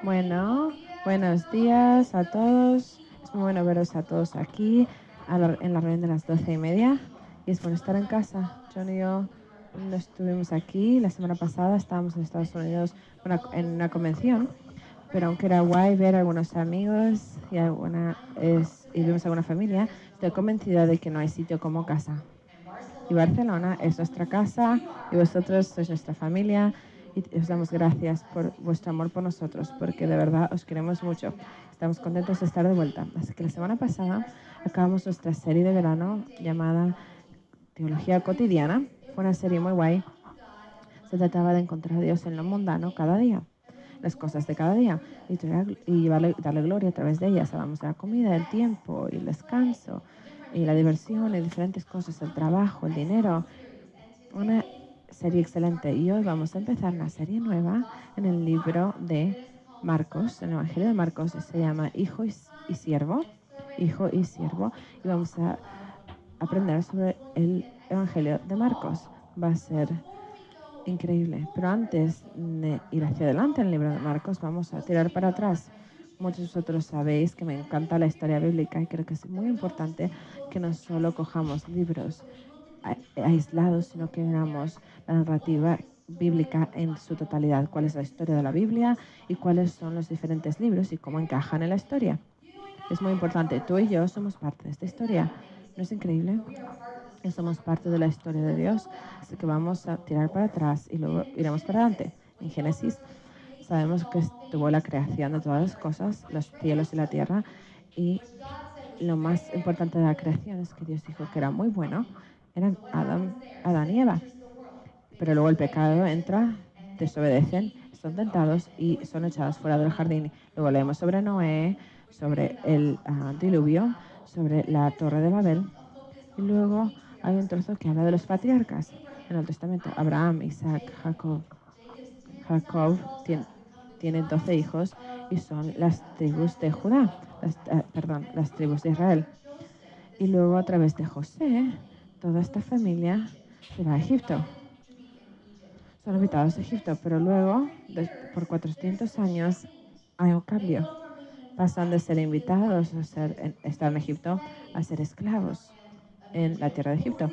Bueno, buenos días a todos. Es muy bueno veros a todos aquí en la reunión de las 12:30. Y es bueno estar en casa. John y yo no estuvimos aquí la semana pasada, estábamos en Estados Unidos en una convención, pero aunque era guay ver a algunos amigos y vimos a alguna familia, estoy convencida de que no hay sitio como casa. Y Barcelona es nuestra casa y vosotros sois nuestra familia y os damos gracias por vuestro amor por nosotros, porque de verdad os queremos mucho. Estamos contentos de estar de vuelta. Así que la semana pasada acabamos nuestra serie de verano llamada Teología Cotidiana. Fue una serie muy guay. Se trataba de encontrar a Dios en lo mundano cada día, las cosas de cada día, y darle gloria a través de ellas. Hablamos de la comida, el tiempo, y el descanso, y la diversión, y diferentes cosas, el trabajo, el dinero. Una serie excelente. Y hoy vamos a empezar una serie nueva en el libro de Marcos, en el Evangelio de Marcos. Se llama Hijo y Siervo. Hijo y Siervo. Y vamos a aprender sobre el Evangelio de Marcos. Va a ser increíble. Pero antes de ir hacia adelante en el libro de Marcos, vamos a tirar para atrás. Muchos de vosotros sabéis que me encanta la historia bíblica y creo que es muy importante que no solo cojamos libros aislados, sino que veamos la narrativa bíblica en su totalidad, cuál es la historia de la Biblia y cuáles son los diferentes libros y cómo encajan en la historia. Es muy importante. Tú y yo somos parte de esta historia. ¿No es increíble? Y somos parte de la historia de Dios. Así que vamos a tirar para atrás y luego iremos para adelante. En Génesis sabemos que estuvo la creación de todas las cosas, los cielos y la tierra, y lo más importante de la creación es que Dios dijo que era muy bueno, eran Adán y Eva. Pero luego el pecado entra, desobedecen, son tentados y son echados fuera del jardín. Luego leemos sobre Noé, sobre el diluvio, sobre la torre de Babel. Y luego hay un trozo que habla de los patriarcas en el Testamento. Abraham, Isaac, Jacob. Jacob tiene 12 hijos y son las tribus de Judá, las tribus de Israel. Y luego a través de José, toda esta familia se va a Egipto. Son invitados a Egipto, pero luego, por 400 años, hay un cambio. Pasan de ser invitados a estar en Egipto a ser esclavos en la tierra de Egipto.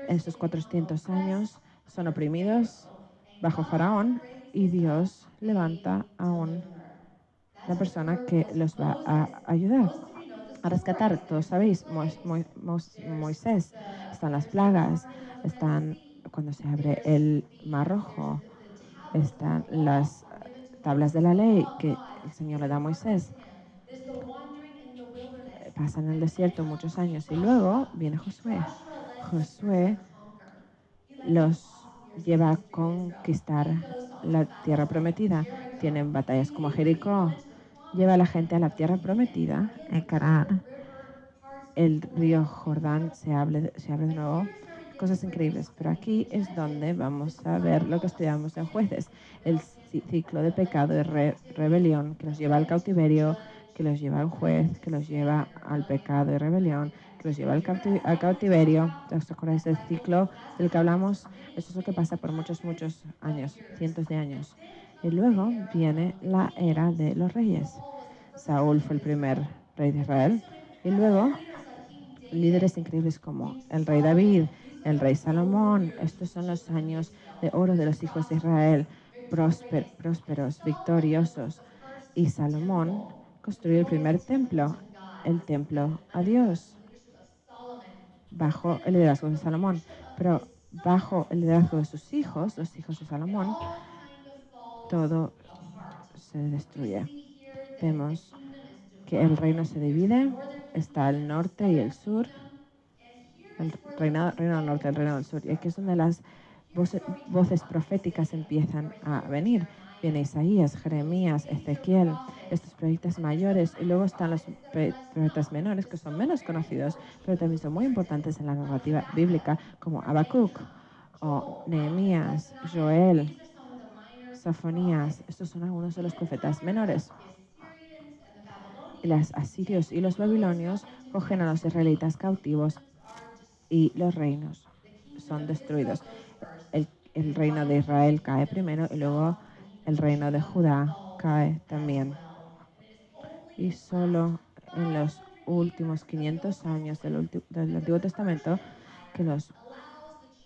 En estos 400 años son oprimidos bajo Faraón y Dios levanta a una persona que los va a ayudar a rescatar. Todos sabéis, Moisés, están las plagas, están cuando se abre el Mar Rojo, están las tablas de la ley que el Señor le da a Moisés. Pasan en el desierto muchos años y luego viene Josué. Josué los lleva a conquistar la tierra prometida. Tienen batallas como Jericó. Lleva a la gente a la tierra prometida en Canaán. El río Jordán se abre de nuevo. Cosas increíbles. Pero aquí es donde vamos a ver lo que estudiamos en Jueces. El ciclo de pecado y rebelión que los lleva al cautiverio, que los lleva al juez, que los lleva al pecado y rebelión, que los lleva al cautiverio. ¿Os acordáis del ciclo del que hablamos? Eso es lo que pasa por muchos, muchos años, cientos de años. Y luego viene la era de los reyes. Saúl fue el primer rey de Israel. Y luego líderes increíbles como el rey David, el rey Salomón. Estos son los años de oro de los hijos de Israel, prósperos, victoriosos. Y Salomón construyó el primer templo, el templo a Dios, bajo el liderazgo de Salomón. Pero bajo el liderazgo de sus hijos, los hijos de Salomón, todo se destruye. Vemos que el reino se divide, está el norte y el sur, el reino del norte, el reino del sur. Y aquí es donde las voces proféticas empiezan a venir. Viene Isaías, Jeremías, Ezequiel, estos profetas mayores, y luego están los profetas menores, que son menos conocidos, pero también son muy importantes en la narrativa bíblica, como Habacuc, o Nehemías, Joel, Sofonías. Estos son algunos de los profetas menores. Y los asirios y los babilonios cogen a los israelitas cautivos y los reinos son destruidos. El reino de Israel cae primero y luego el reino de Judá cae también. Y solo en los últimos 500 años del Antiguo Testamento que los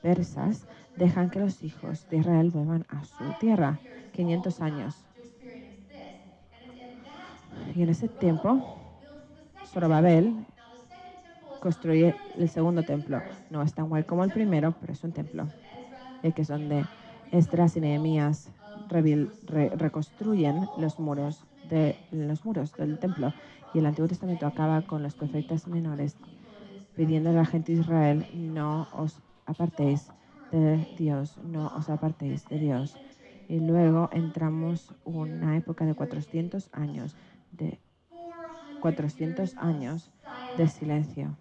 persas dejan que los hijos de Israel vuelvan a su tierra. 500 años. Y en ese tiempo, Zorobabel construye el segundo templo. No es tan guay como el primero, pero es un templo. Que es donde Esdras y Nehemías reconstruyen los muros del templo. Y el Antiguo Testamento acaba con los profetas menores pidiendo a la gente de Israel, no os apartéis de Dios, no os apartéis de Dios. Y luego entramos una época de 400 años de silencio.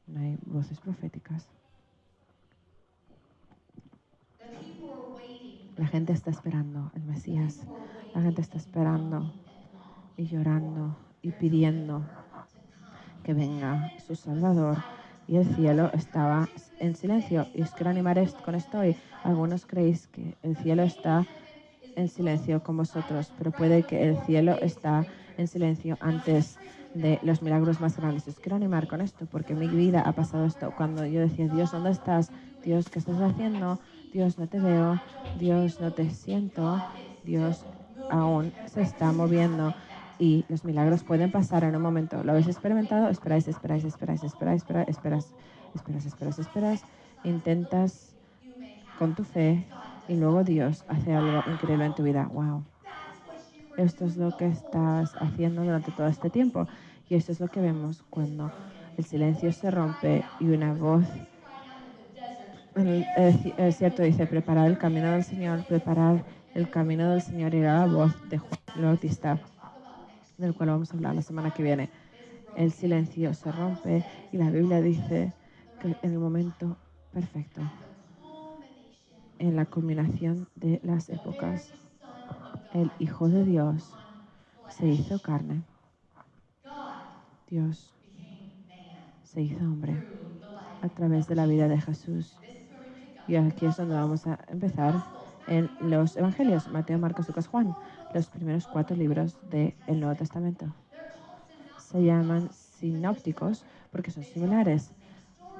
No hay voces proféticas. La gente está esperando el Mesías. La gente está esperando y llorando y pidiendo que venga su Salvador. Y el cielo estaba en silencio. Y os quiero animar con esto hoy. Algunos creéis que el cielo está en silencio con vosotros, pero puede que el cielo está en silencio antes de los milagros más grandes. Os quiero animar con esto, porque en mi vida ha pasado esto. Cuando yo decía, Dios, ¿dónde estás? Dios, ¿qué estás haciendo? Dios, no te veo. Dios, no te siento. Dios aún se está moviendo. Y los milagros pueden pasar en un momento. ¿Lo habéis experimentado? Esperáis, esperas. Intentas con tu fe y luego Dios hace algo increíble en tu vida. ¡Wow! Esto es lo que estás haciendo durante todo este tiempo. Y esto es lo que vemos cuando el silencio se rompe y una voz en el desierto dice, preparar el camino del Señor, preparar el camino del Señor, y era la voz de Juan el Bautista, del cual vamos a hablar la semana que viene. El silencio se rompe y la Biblia dice que en el momento perfecto, en la culminación de las épocas, el Hijo de Dios se hizo carne. Dios se hizo hombre a través de la vida de Jesús. Y aquí es donde vamos a empezar en los Evangelios, Mateo, Marcos, Lucas, Juan, los primeros 4 libros del Nuevo Testamento. Se llaman sinópticos porque son similares.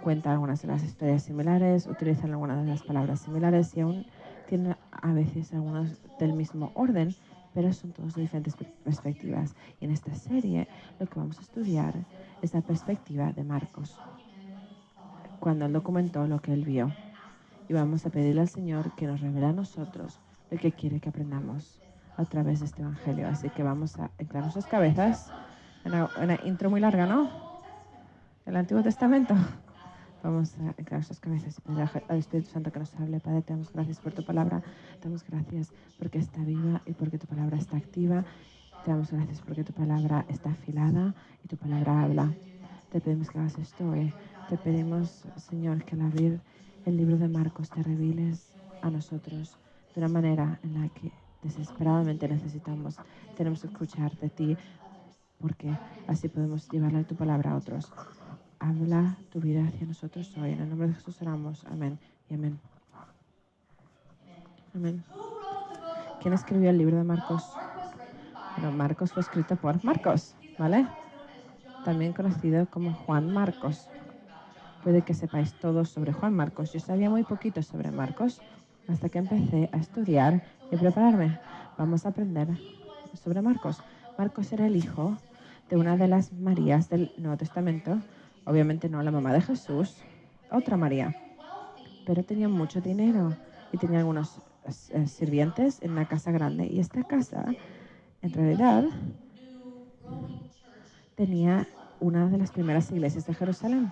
Cuentan algunas de las historias similares, utilizan algunas de las palabras similares y aún tienen a veces algunos del mismo orden, pero son todos de diferentes perspectivas. Y en esta serie lo que vamos a estudiar es la perspectiva de Marcos, cuando él documentó lo que él vio. Y vamos a pedirle al Señor que nos revele a nosotros lo que quiere que aprendamos a través de este Evangelio. Así que vamos a entrar nuestras cabezas. Una intro muy larga, ¿no? El Antiguo Testamento. Vamos a entrar nuestras cabezas y pedir al Espíritu Santo que nos hable. Padre, te damos gracias por tu palabra. Te damos gracias porque está viva y porque tu palabra está activa. Te damos gracias porque tu palabra está afilada y tu palabra habla. Te pedimos que hagas esto hoy. Te pedimos, Señor, que al abrir el libro de Marcos te reveles a nosotros de una manera en la que desesperadamente necesitamos. Tenemos que escuchar de ti porque así podemos llevarle tu palabra a otros. Habla tu vida hacia nosotros hoy. En el nombre de Jesús oramos. Amén y amén. Amén. ¿Quién escribió el libro de Marcos? Bueno, Marcos fue escrito por Marcos, ¿vale? También conocido como Juan Marcos. Puede que sepáis todo sobre Juan Marcos. Yo sabía muy poquito sobre Marcos hasta que empecé a estudiar y prepararme. Vamos a aprender sobre Marcos. Marcos era el hijo de una de las Marías del Nuevo Testamento. Obviamente no la mamá de Jesús, otra María. Pero tenía mucho dinero y tenía algunos sirvientes en una casa grande. Y esta casa, en realidad, tenía una de las primeras iglesias de Jerusalén.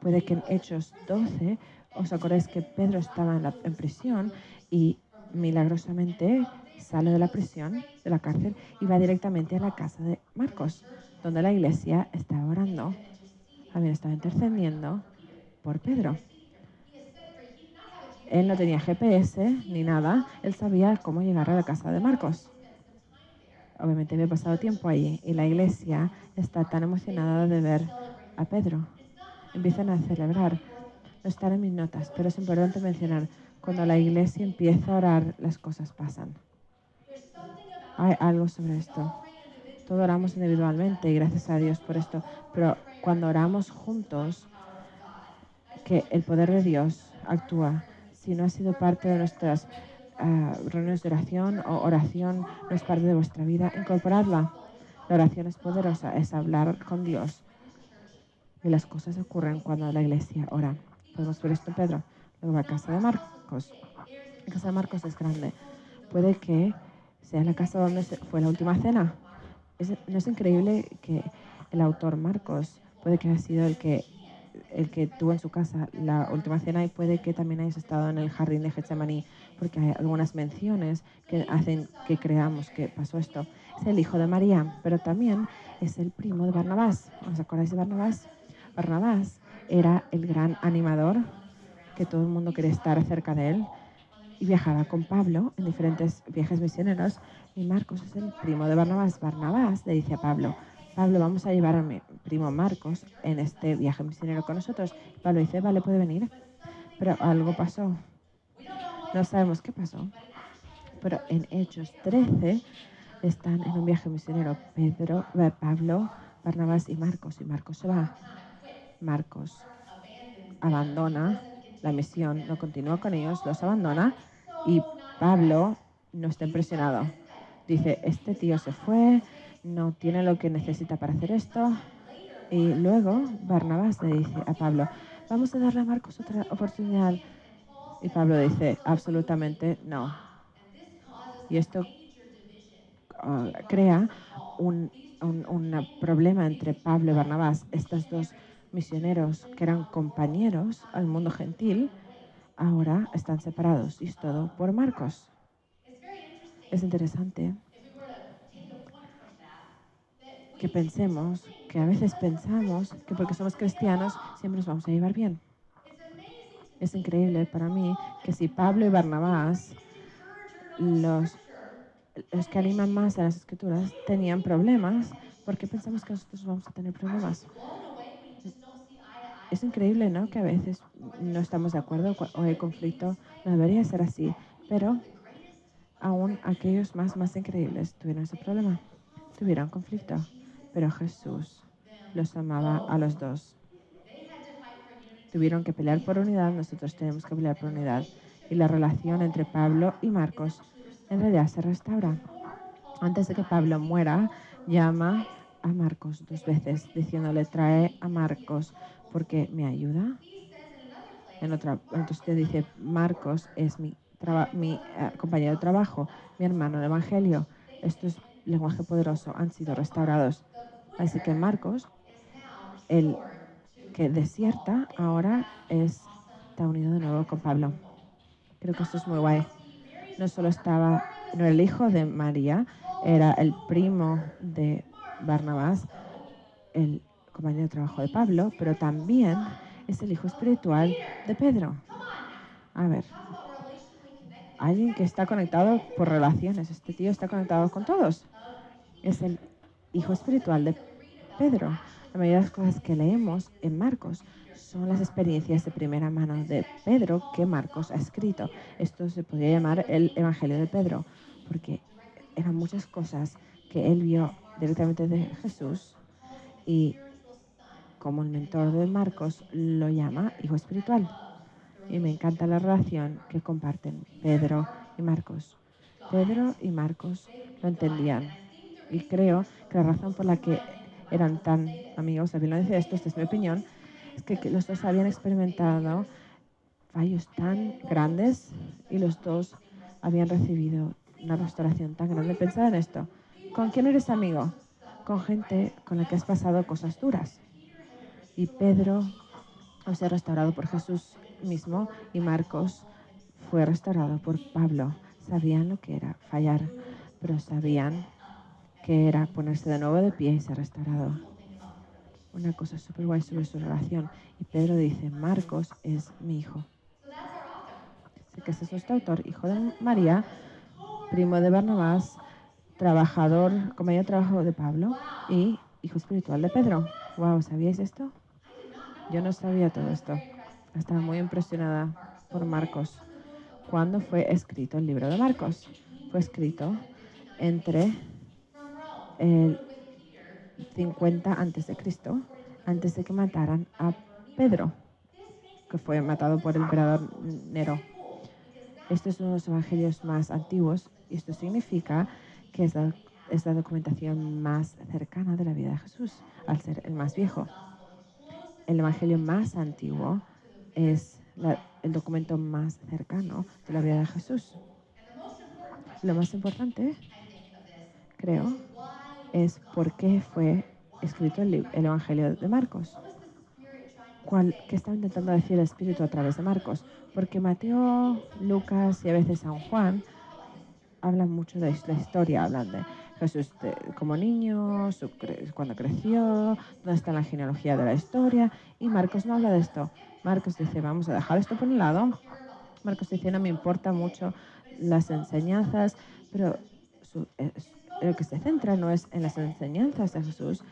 Puede que en Hechos 12 os acordáis que Pedro estaba en prisión y milagrosamente sale de la prisión, de la cárcel, y va directamente a la casa de Marcos, donde la iglesia estaba orando, había estado intercediendo por Pedro. Él no tenía GPS ni nada, él sabía cómo llegar a la casa de Marcos. Obviamente había pasado tiempo allí y la iglesia está tan emocionada de ver a Pedro. Empiezan a celebrar. No están en mis notas, pero es importante mencionar, cuando la iglesia empieza a orar, las cosas pasan. Hay algo sobre esto. Todos oramos individualmente y gracias a Dios por esto, pero cuando oramos juntos, que el poder de Dios actúa. Si no ha sido parte de nuestras reuniones de oración o oración no es parte de vuestra vida, incorporadla. La oración es poderosa, es hablar con Dios. Y las cosas ocurren cuando la iglesia ora. Podemos ver esto en Pedro. Luego va a casa de Marcos. La casa de Marcos es grande. Puede que sea la casa donde fue la última cena. ¿No es increíble que el autor Marcos puede que haya sido el que tuvo en su casa la última cena y puede que también hayas estado en el jardín de Getsemaní, porque hay algunas menciones que hacen que creamos que pasó esto? Es el hijo de María, pero también es el primo de Barnabás. ¿Os acordáis de Barnabás? Barnabás era el gran animador, que todo el mundo quería estar cerca de él, y viajaba con Pablo en diferentes viajes misioneros, y Marcos es el primo de Barnabás. Barnabás le dice a Pablo, Pablo, vamos a llevar a mi primo Marcos en este viaje misionero con nosotros. Pablo dice, vale, puede venir. Pero algo pasó. No sabemos qué pasó. Pero en Hechos 13 están en un viaje misionero Pablo, Barnabás y Marcos se va. Marcos abandona la misión, no continúa con ellos, los abandona, y Pablo no está impresionado. Dice, este tío se fue, no tiene lo que necesita para hacer esto. Y luego Barnabás le dice a Pablo, vamos a darle a Marcos otra oportunidad. Y Pablo dice, absolutamente no. Y esto crea un problema entre Pablo y Barnabás. Estos dos misioneros que eran compañeros al mundo gentil, ahora están separados, y es todo por Marcos. Es interesante que pensemos, que a veces pensamos que porque somos cristianos siempre nos vamos a llevar bien. Es increíble para mí que si Pablo y Barnabás, los que animan más a las escrituras, tenían problemas, ¿por qué pensamos que nosotros vamos a tener problemas? Es increíble, ¿no? Que a veces no estamos de acuerdo o hay conflicto. No debería ser así, pero aún aquellos más increíbles tuvieron ese problema. Tuvieron conflicto, pero Jesús los amaba a los dos. Tuvieron que pelear por unidad, nosotros tenemos que pelear por unidad. Y la relación entre Pablo y Marcos en realidad se restaura. Antes de que Pablo muera, llama a Marcos 2 veces, diciéndole, trae a Marcos porque me ayuda. En otro sitio dice, Marcos es mi compañero de trabajo, mi hermano de evangelio. Esto es lenguaje poderoso, han sido restaurados. Así que Marcos, el que desierta, ahora está unido de nuevo con Pablo. Creo que esto es muy guay. No solo no era el hijo de María, era el primo de Barnabás, el compañero de trabajo de Pablo, pero también es el hijo espiritual de Pedro. A ver, alguien que está conectado por relaciones. Este tío está conectado con todos. Es el hijo espiritual de Pedro. La mayoría de las cosas que leemos en Marcos son las experiencias de primera mano de Pedro que Marcos ha escrito. Esto se podría llamar el Evangelio de Pedro, porque eran muchas cosas que él vio directamente de Jesús, y como el mentor de Marcos lo llama hijo espiritual. Y me encanta la relación que comparten Pedro y Marcos. Pedro y Marcos lo entendían. Y creo que la razón por la que eran tan amigos, la Biblia dice esto, esta es mi opinión, es que los dos habían experimentado fallos tan grandes y los dos habían recibido una restauración tan grande. Pensad en esto. ¿Con quién eres amigo? Con gente con la que has pasado cosas duras. Y Pedro os ha restaurado por Jesús mismo, y Marcos fue restaurado por Pablo. Sabían lo que era fallar, pero sabían que era ponerse de nuevo de pie y ser restaurado. Una cosa súper guay sobre su relación. Y Pedro dice, Marcos es mi hijo. Así que ese es nuestro autor, hijo de María, primo de Barnabás, trabajador, compañero de trabajo de Pablo y hijo espiritual de Pedro. Wow, ¿sabíais esto? Yo no sabía todo esto. Estaba muy impresionada por Marcos. ¿Cuándo fue escrito el libro de Marcos? Fue escrito entre el 50 antes de Cristo, antes de que mataran a Pedro, que fue matado por el emperador Nero. Este es uno de los evangelios más antiguos y esto significa que es la documentación más cercana de la vida de Jesús, al ser el más viejo. El evangelio más antiguo es el documento más cercano de la vida de Jesús. Lo más importante, creo, es por qué fue escrito el evangelio de Marcos. ¿Qué está intentando decir el Espíritu a través de Marcos? Porque Mateo, Lucas y a veces San Juan hablan mucho de la historia, hablan de Jesús como niño, cuando creció, dónde está la genealogía de la historia, y Marcos no habla de esto. Marcos dice, vamos a dejar esto por un lado. Marcos dice, no me importa mucho las enseñanzas, pero lo que se centra no es en las enseñanzas de Jesús,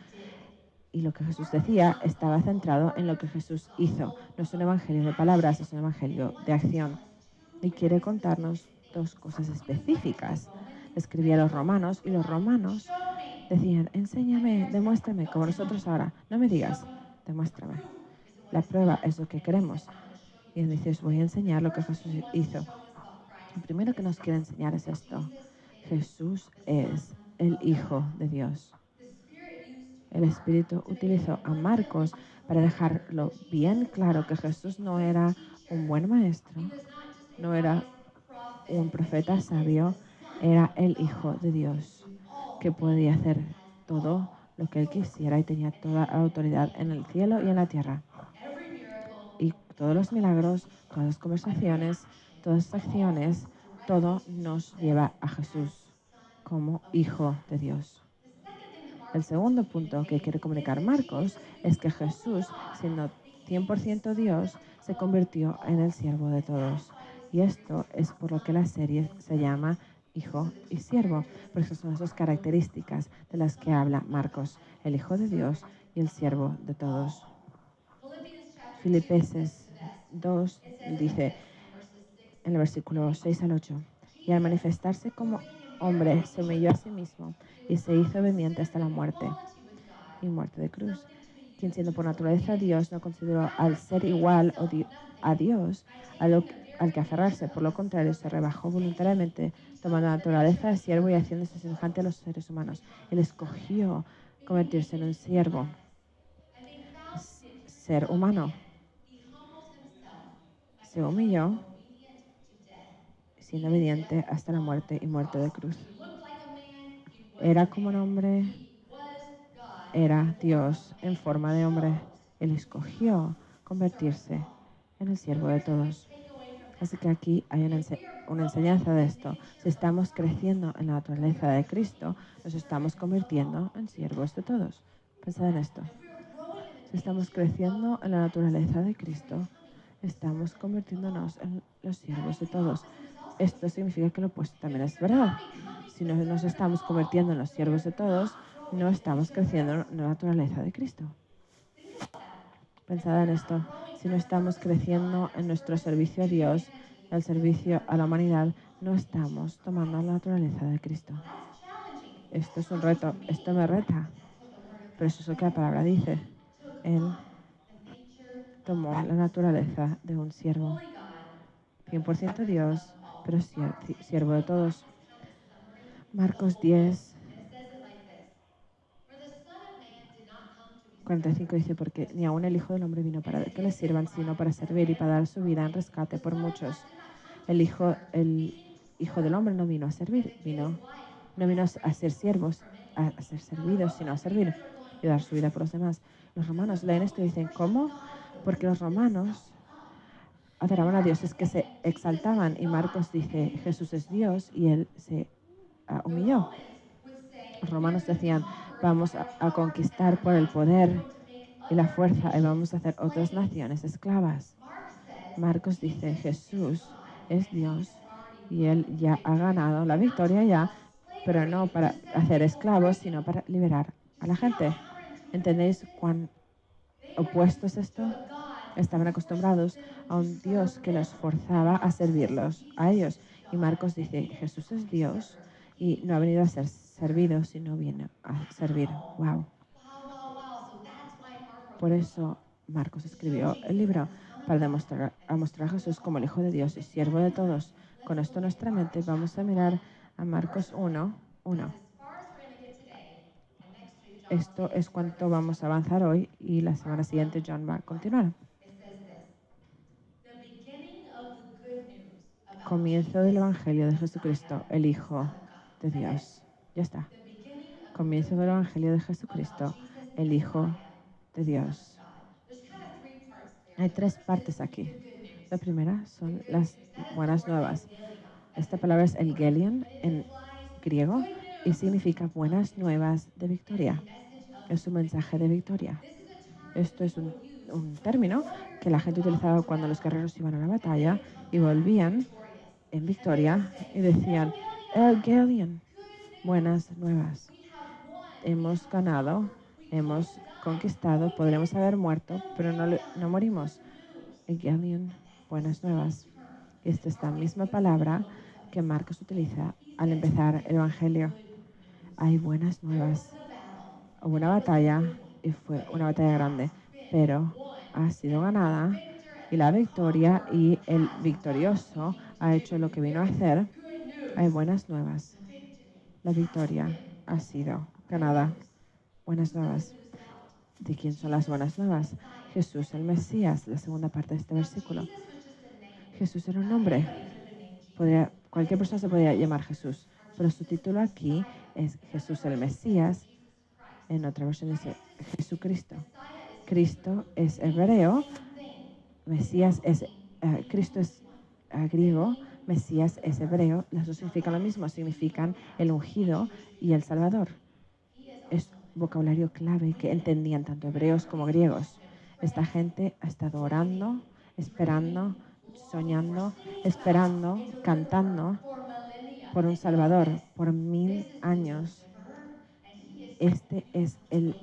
y lo que Jesús decía estaba centrado en lo que Jesús hizo. No es un evangelio de palabras, es un evangelio de acción. Y quiere contarnos dos cosas específicas. Escribía a los romanos y los romanos decían, enséñame, demuéstrame, como nosotros ahora. No me digas, demuéstrame. La prueba es lo que queremos. Y él dice, os voy a enseñar lo que Jesús hizo. Lo primero que nos quiere enseñar es esto. Jesús es el Hijo de Dios. El Espíritu utilizó a Marcos para dejarlo bien claro que Jesús no era un buen maestro, no era un profeta sabio, era el Hijo de Dios, que podía hacer todo lo que él quisiera y tenía toda la autoridad en el cielo y en la tierra. Y todos los milagros, todas las conversaciones, todas las acciones, todo nos lleva a Jesús como Hijo de Dios. El segundo punto que quiere comunicar Marcos es que Jesús, siendo 100% Dios, se convirtió en el siervo de todos. Y esto es por lo que la serie se llama Hijo y Siervo, por eso son esas características de las que habla Marcos, el Hijo de Dios y el siervo de todos. Filipenses 2 dice en el versículo 6 al 8, y al manifestarse como hombre se humilló a sí mismo y se hizo obediente hasta la muerte y muerte de cruz. Quien siendo por naturaleza Dios no consideró al ser igual a Dios al que aferrarse, por lo contrario se rebajó voluntariamente tomando la naturaleza de siervo y haciéndose semejante a los seres humanos. Él escogió convertirse en un siervo, ser humano. Se humilló siendo obediente hasta la muerte y muerte de cruz. Era como un hombre, era Dios en forma de hombre. Él escogió convertirse en el siervo de todos. Así que aquí hay una enseñanza de esto. Si estamos creciendo en la naturaleza de Cristo, nos estamos convirtiendo en siervos de todos. Pensad en esto. Si estamos creciendo en la naturaleza de Cristo, estamos convirtiéndonos en los siervos de todos. Esto significa que lo opuesto también es verdad. Si no nos estamos convirtiendo en los siervos de todos, no estamos creciendo en la naturaleza de Cristo. Pensad en esto. Si no estamos creciendo en nuestro servicio a Dios, el servicio a la humanidad, no estamos tomando la naturaleza de Cristo. Esto es un reto. Esto me reta. Pero eso es lo que la palabra dice. Él tomó la naturaleza de un siervo. 100% Dios, pero siervo de todos. Marcos 10, 45 dice, porque ni aun el Hijo del Hombre vino para que le sirvan, sino para servir y para dar su vida en rescate por muchos. El Hijo del Hombre no vino a servir, no vino a ser siervos, a ser servidos, sino a servir y dar su vida por los demás. Los romanos leen esto y dicen, ¿cómo? Porque los romanos adoraban a dioses que se exaltaban y Marcos dice, Jesús es Dios y él se humilló. Los romanos decían, vamos a conquistar por el poder y la fuerza y vamos a hacer otras naciones esclavas. Marcos dice, Jesús es Dios y él ya ha ganado la victoria ya, pero no para hacer esclavos, sino para liberar a la gente. ¿Entendéis cuán opuesto es esto? Estaban acostumbrados a un Dios que los forzaba a servirlos a ellos. Y Marcos dice, Jesús es Dios y no ha venido a ser servido, sino viene a servir. Wow. Por eso Marcos escribió el libro, para mostrar a Jesús como el Hijo de Dios y siervo de todos. Con esto en nuestra mente vamos a mirar a Marcos 1:1. Esto es cuanto vamos a avanzar hoy y la semana siguiente John va a continuar. Comienzo del Evangelio de Jesucristo, el Hijo de Dios. Ya está. Comienzo del Evangelio de Jesucristo, el Hijo de Dios. Hay tres partes aquí. La primera son las buenas nuevas. Esta palabra es Evangelion en griego y significa buenas nuevas de victoria. Es un mensaje de victoria. Esto es un término que la gente utilizaba cuando los guerreros iban a la batalla y volvían en victoria y decían, Evangelion, buenas nuevas. Hemos ganado, hemos conquistado, podremos haber muerto, pero no morimos. Evangelion, buenas nuevas. Esta es la misma palabra que Marcos utiliza al empezar el Evangelio. Hay buenas nuevas. Hubo una batalla y fue una batalla grande, pero ha sido ganada y la victoria y el victorioso ha hecho lo que vino a hacer. Hay buenas nuevas. La victoria ha sido ganada. Buenas nuevas. ¿De quién son las buenas nuevas? Jesús el Mesías, la segunda parte de este versículo. Jesús era un nombre. Cualquier persona se podía llamar Jesús, pero su título aquí es Jesús el Mesías. En otra versión dice Jesucristo. Cristo es hebreo, Mesías es Cristo es griego, Mesías es hebreo. Las dos significan lo mismo, significan el ungido y el Salvador. Es vocabulario clave que entendían tanto hebreos como griegos. Esta gente ha estado orando, esperando, soñando, esperando, cantando por un Salvador por 1000 años. Este es el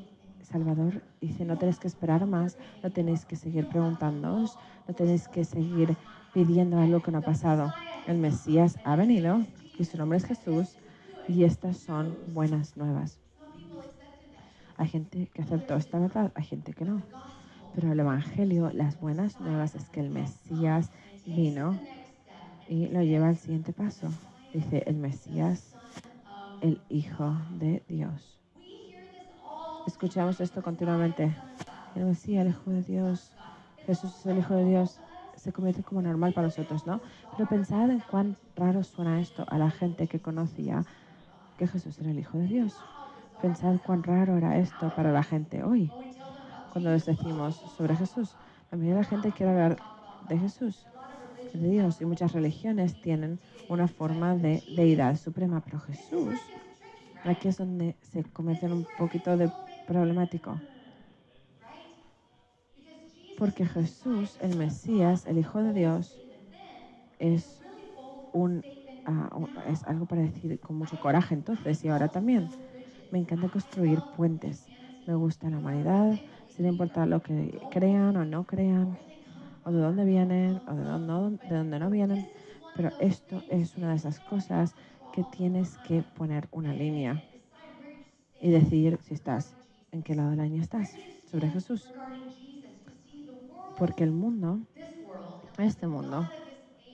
Salvador. Dice, no tenéis que esperar más, no tenéis que seguir preguntándoos, no tenéis que seguir pidiendo algo que no ha pasado. El Mesías ha venido y su nombre es Jesús y estas son buenas nuevas. Hay gente que aceptó esta verdad, hay gente que no. Pero el Evangelio, las buenas nuevas es que el Mesías vino y lo lleva al siguiente paso. Dice, el Mesías, el Hijo de Dios. Escuchamos esto continuamente. El Mesías, el Hijo de Dios, Jesús es el Hijo de Dios. Se convierte como normal para nosotros, ¿no? Pero pensad en cuán raro suena esto a la gente que conocía que Jesús era el Hijo de Dios. Pensad cuán raro era esto para la gente hoy. Cuando les decimos sobre Jesús, la mayoría de la gente quiere hablar de Jesús, de Dios, y muchas religiones tienen una forma de deidad suprema, pero Jesús, aquí es donde se convierte en un poquito de problemático. Porque Jesús, el Mesías, el Hijo de Dios, es es algo para decir con mucho coraje entonces y ahora también. Me encanta construir puentes. Me gusta la humanidad, sin importar lo que crean o no crean, o de dónde vienen, o de dónde no vienen. Pero esto es una de esas cosas que tienes que poner una línea y decidir si estás, en qué lado de la línea estás, sobre Jesús. Porque el mundo, este mundo,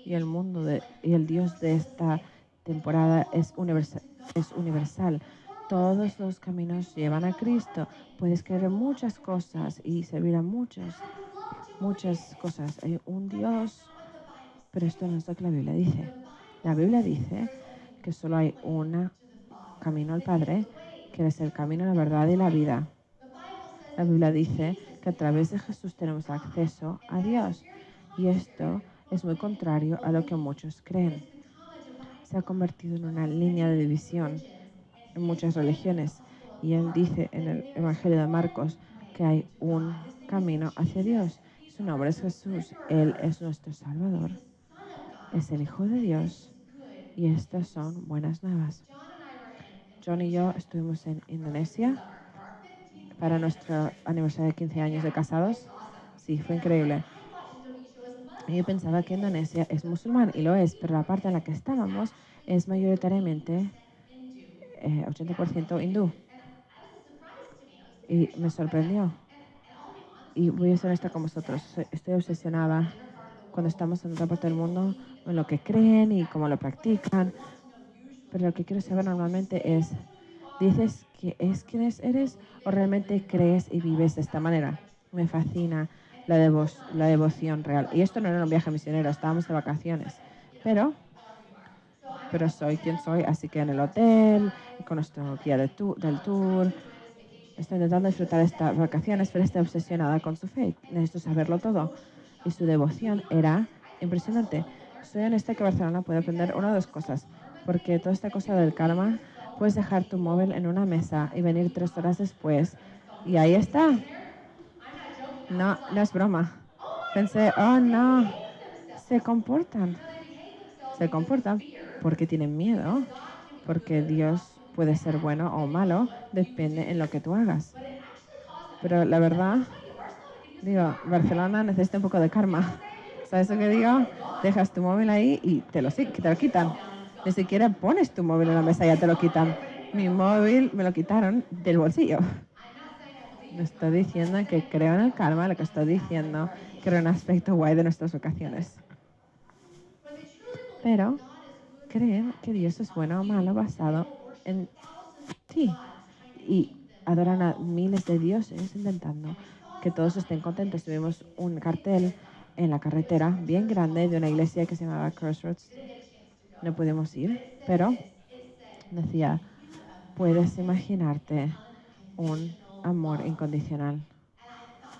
y y el Dios de esta temporada es universal. Todos los caminos llevan a Cristo. Puedes creer en muchas cosas y servir a muchas cosas. Hay un Dios, pero esto no es lo que la Biblia dice. La Biblia dice que solo hay un camino al Padre, que es el camino, la verdad y la vida. La Biblia dice que a través de Jesús tenemos acceso a Dios. Y esto es muy contrario a lo que muchos creen. Se ha convertido en una línea de división en muchas religiones. Y él dice en el Evangelio de Marcos que hay un camino hacia Dios. Su nombre es Jesús. Él es nuestro Salvador. Es el Hijo de Dios. Y estas son buenas nuevas. John y yo estuvimos en Indonesia para nuestro aniversario de 15 años de casados. Sí, fue increíble. Yo pensaba que Indonesia es musulmán y lo es, pero la parte en la que estábamos es mayoritariamente 80% hindú. Y me sorprendió. Y voy a ser honesta con vosotros, estoy obsesionada cuando estamos en otra parte del mundo en lo que creen y cómo lo practican. Pero lo que quiero saber normalmente es, ¿dices que es quien eres o realmente crees y vives de esta manera? Me fascina la devoción real. Y esto no era un viaje misionero, estábamos de vacaciones. Pero, pero soy quien soy, así que en el hotel, con nuestro guía del tour, estoy intentando disfrutar estas vacaciones, pero estoy obsesionada con su fe. Necesito saberlo todo. Y su devoción era impresionante. Soy honesta que Barcelona puede aprender una o dos cosas. Porque toda esta cosa del karma, puedes dejar tu móvil en una mesa y venir 3 horas después. Y ahí está. No, no es broma. Pensé, oh no, se comportan. Se comportan porque tienen miedo. Porque Dios puede ser bueno o malo, depende en lo que tú hagas. Pero la verdad, digo, Barcelona necesita un poco de karma. ¿Sabes lo que digo? Dejas tu móvil ahí y que te lo quitan. Ni siquiera pones tu móvil en la mesa y ya te lo quitan. Mi móvil me lo quitaron del bolsillo. No estoy diciendo que creo en el karma, lo que estoy diciendo que era un aspecto guay de nuestras vacaciones. Pero creen que Dios es bueno o malo basado en ti. Y adoran a miles de dioses intentando que todos estén contentos. Tuvimos un cartel en la carretera bien grande de una iglesia que se llamaba Crossroads. No pudimos ir, pero decía, puedes imaginarte un amor incondicional.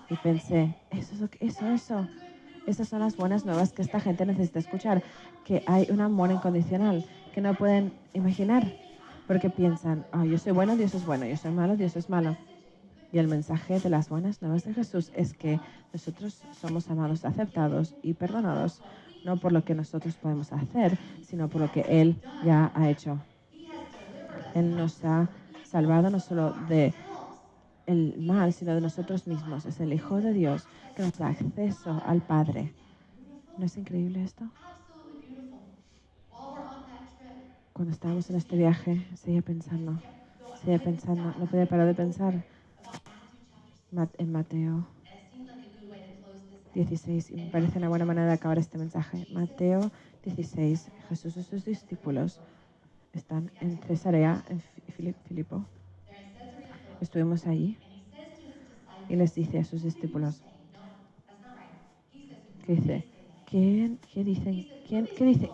Y pensé, eso. Esas son las buenas nuevas que esta gente necesita escuchar, que hay un amor incondicional que no pueden imaginar, porque piensan, oh, yo soy bueno, Dios es bueno, yo soy malo, Dios es malo. Y el mensaje de las buenas nuevas de Jesús es que nosotros somos amados, aceptados y perdonados, no por lo que nosotros podemos hacer, sino por lo que Él ya ha hecho. Él nos ha salvado no solo de el mal, sino de nosotros mismos. Es el Hijo de Dios que nos da acceso al Padre. ¿No es increíble esto? Cuando estábamos en este viaje, seguía pensando, no podía parar de pensar en Mateo 16, y me parece una buena manera de acabar este mensaje. Mateo 16, Jesús y sus discípulos están en Cesarea, en Filipo. Estuvimos allí y les dice a sus discípulos, ¿qué dice? ¿Qué dicen? ¿Qué dice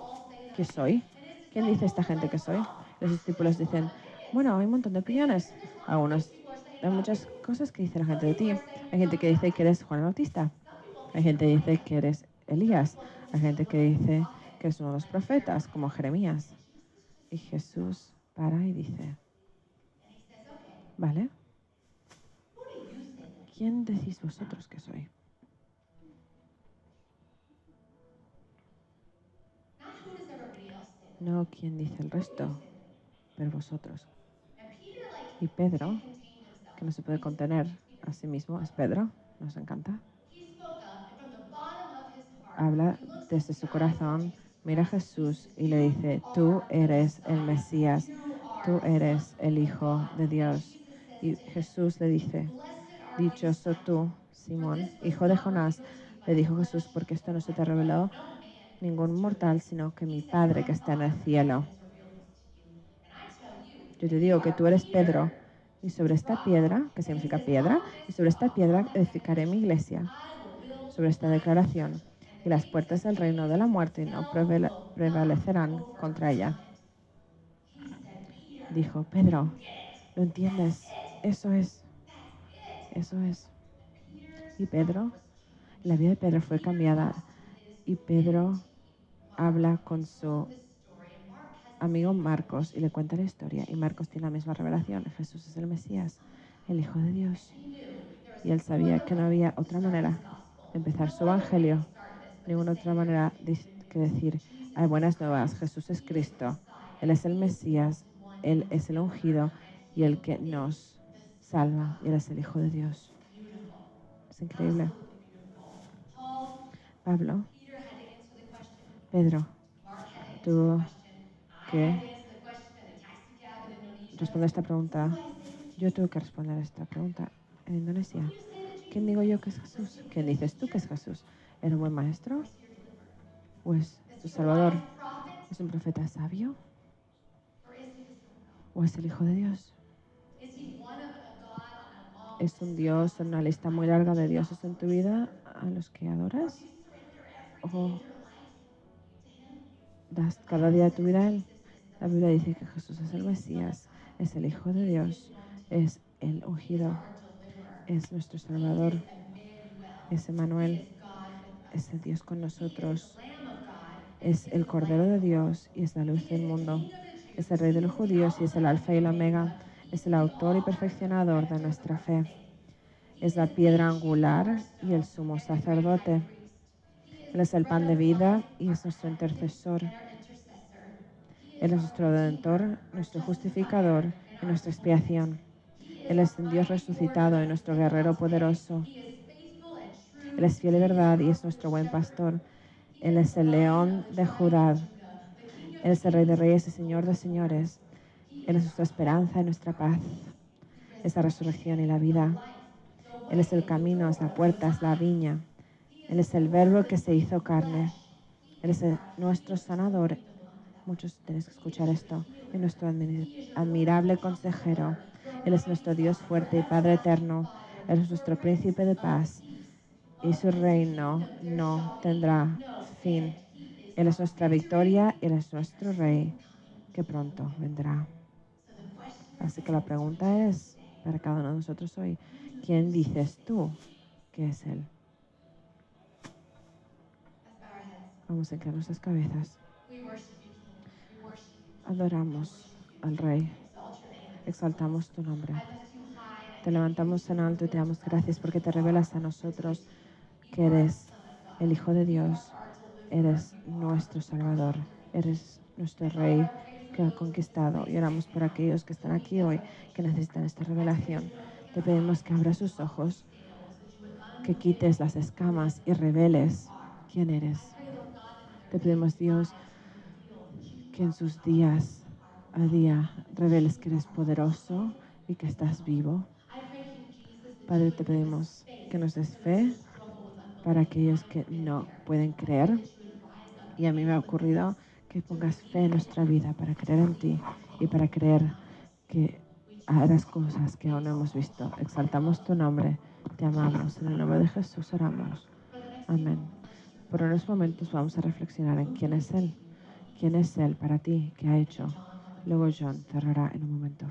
que soy? ¿Quién dice esta gente que soy? Los discípulos dicen, bueno, hay un montón de opiniones. Hay muchas cosas que dice la gente de ti. Hay gente que dice que eres Juan el Bautista. Hay gente que dice que eres Elías. Hay gente que dice que eres uno de los profetas, como Jeremías. Y Jesús para y dice, ¿vale? ¿Quién decís vosotros que soy? No quién dice el resto, pero vosotros. Y Pedro, que no se puede contener a sí mismo, es Pedro, nos encanta. Habla desde su corazón, mira a Jesús y le dice, tú eres el Mesías, tú eres el Hijo de Dios. Y Jesús le dice, dichoso tú, Simón, hijo de Jonás, le dijo Jesús, porque esto no se te reveló ningún mortal, sino que mi Padre que está en el cielo. Yo te digo que tú eres Pedro, y sobre esta piedra, que significa piedra, y sobre esta piedra edificaré mi iglesia, sobre esta declaración, y las puertas del reino de la muerte no prevalecerán contra ella. Dijo, Pedro, ¿lo entiendes? Eso es. Y Pedro, la vida de Pedro fue cambiada, y Pedro habla con su amigo Marcos y le cuenta la historia, y Marcos tiene la misma revelación. Jesús es el Mesías, el Hijo de Dios. Y él sabía que no había otra manera de empezar su evangelio, ninguna otra manera que decir, hay buenas nuevas, Jesús es Cristo, Él es el Mesías, Él es el ungido y el que nos salva, y Él es el Hijo de Dios. Es increíble. Pablo, Pedro, tuvo que responder esta pregunta. Yo tuve que responder esta pregunta en Indonesia. ¿Quién digo yo que es Jesús? ¿Quién dices tú que es Jesús? ¿Era un buen maestro? ¿O es tu Salvador? ¿Es un profeta sabio? ¿O es el Hijo de Dios? ¿Es un Dios, una lista muy larga de dioses en tu vida a los que adoras? ¿O das cada día de tu vida a Él? La Biblia dice que Jesús es el Mesías, es el Hijo de Dios, es el ungido, es nuestro Salvador, es Emmanuel, es el Dios con nosotros, es el Cordero de Dios y es la luz del mundo, es el Rey de los judíos y es el Alfa y el Omega, es el autor y perfeccionador de nuestra fe, es la piedra angular y el sumo sacerdote. Él es el pan de vida y es nuestro intercesor. Él es nuestro redentor, nuestro justificador y nuestra expiación. Él es un Dios resucitado y nuestro guerrero poderoso. Él es fiel y verdad y es nuestro buen pastor. Él es el león de Judá. Él es el Rey de reyes y Señor de señores. Él es nuestra esperanza y nuestra paz. Es la resurrección y la vida. Él es el camino, es la puerta, es la viña. Él es el verbo que se hizo carne. Él es nuestro sanador. Muchos tenéis que escuchar esto. Es nuestro admirable consejero. Él es nuestro Dios fuerte y Padre eterno. Él es nuestro príncipe de paz. Y su reino no tendrá fin. Él es nuestra victoria. Él es nuestro rey que pronto vendrá. Así que la pregunta es, para cada uno de nosotros hoy, ¿quién dices tú que es Él? Vamos a inclinar nuestras cabezas. Adoramos al Rey. Exaltamos tu nombre. Te levantamos en alto y te damos gracias porque te revelas a nosotros que eres el Hijo de Dios. Eres nuestro Salvador. Eres nuestro Rey que ha conquistado. Y oramos por aquellos que están aquí hoy que necesitan esta revelación. Te pedimos que abras sus ojos, que quites las escamas y reveles quién eres. Te pedimos, Dios, que en sus días a día reveles que eres poderoso y que estás vivo. Padre, te pedimos que nos des fe para aquellos que no pueden creer. Y a mí me ha ocurrido que pongas fe en nuestra vida para creer en ti y para creer que harás cosas que aún no hemos visto. Exaltamos tu nombre, te amamos. En el nombre de Jesús oramos. Amén. Por unos momentos vamos a reflexionar en quién es Él. ¿Quién es Él para ti? ¿Qué ha hecho? Luego John cerrará en un momento.